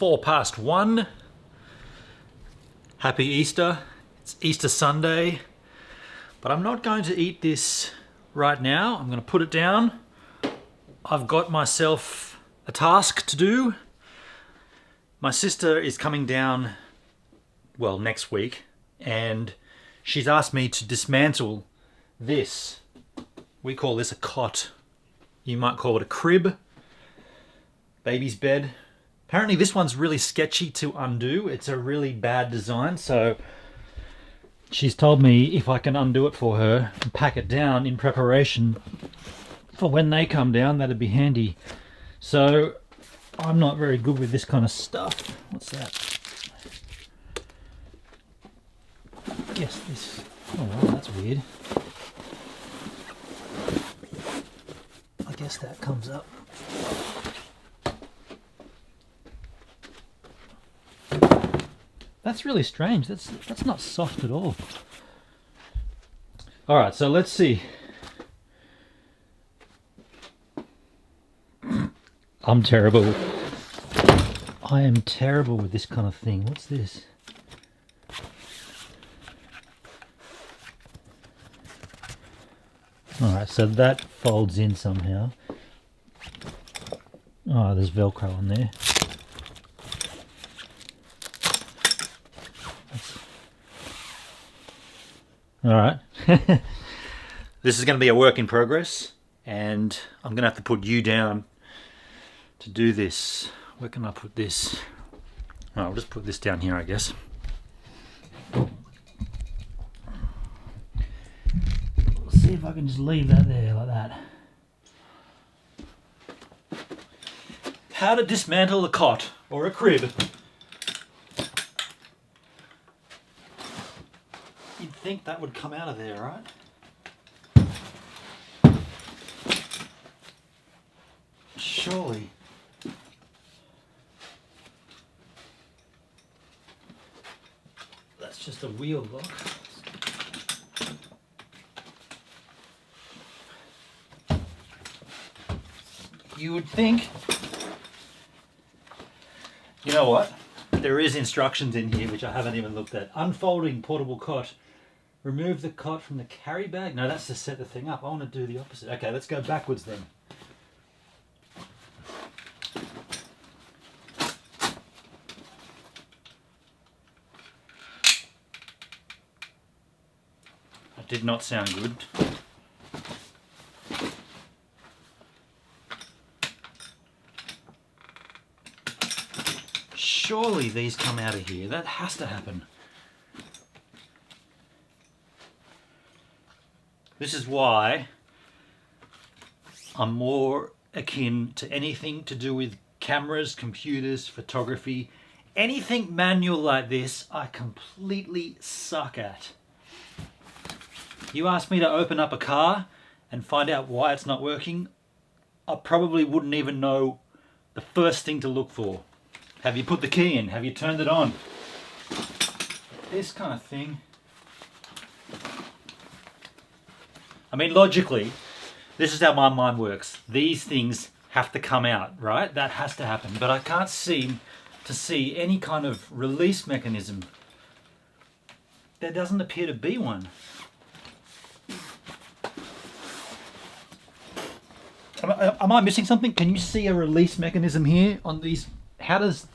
1:04. Happy Easter. It's Easter Sunday. But I'm not going to eat this right now. I'm going to put it down. I've got myself a task to do. My sister is coming down, well, next week, and she's asked me to dismantle this. We call this a cot. You might call it a crib. Baby's bed. Apparently this one's really sketchy to undo. It's a really bad design, so she's told me if I can undo it for her and pack it down in preparation for when they come down, that'd be handy. So I'm not very good with this kind of stuff. What's that? I guess this. Oh wow, that's weird. I guess that comes up. That's really strange. That's not soft at all. All right, so let's see. I'm terrible. I am terrible with this kind of thing. What's this? All right, so that folds in somehow. Oh, there's Velcro on there. All right. This is going to be a work in progress, and I'm going to have to put you down to do this. Where can I put this? Oh, I'll just put this down here, I guess. Let's see if I can just leave that there like that. How to dismantle a cot or a crib. You'd think that would come out of there, right? Surely. That's just a wheel lock. You would think. You know what? There is instructions in here which I haven't even looked at. Unfolding portable cot. Remove the cot from the carry bag. No, that's to set the thing up. I want to do the opposite. Okay, let's go backwards then. That did not sound good. Surely these come out of here. That has to happen. This is why I'm more akin to anything to do with cameras, computers, photography. Anything manual like this, I completely suck at. You ask me to open up a car and find out why it's not working, I probably wouldn't even know the first thing to look for. Have you put the key in? Have you turned it on? This kind of thing. I mean, logically, this is how my mind works. These things have to come out, right? That has to happen. But I can't seem to see any kind of release mechanism. There doesn't appear to be one. Am I missing something? Can you see a release mechanism here on these? How does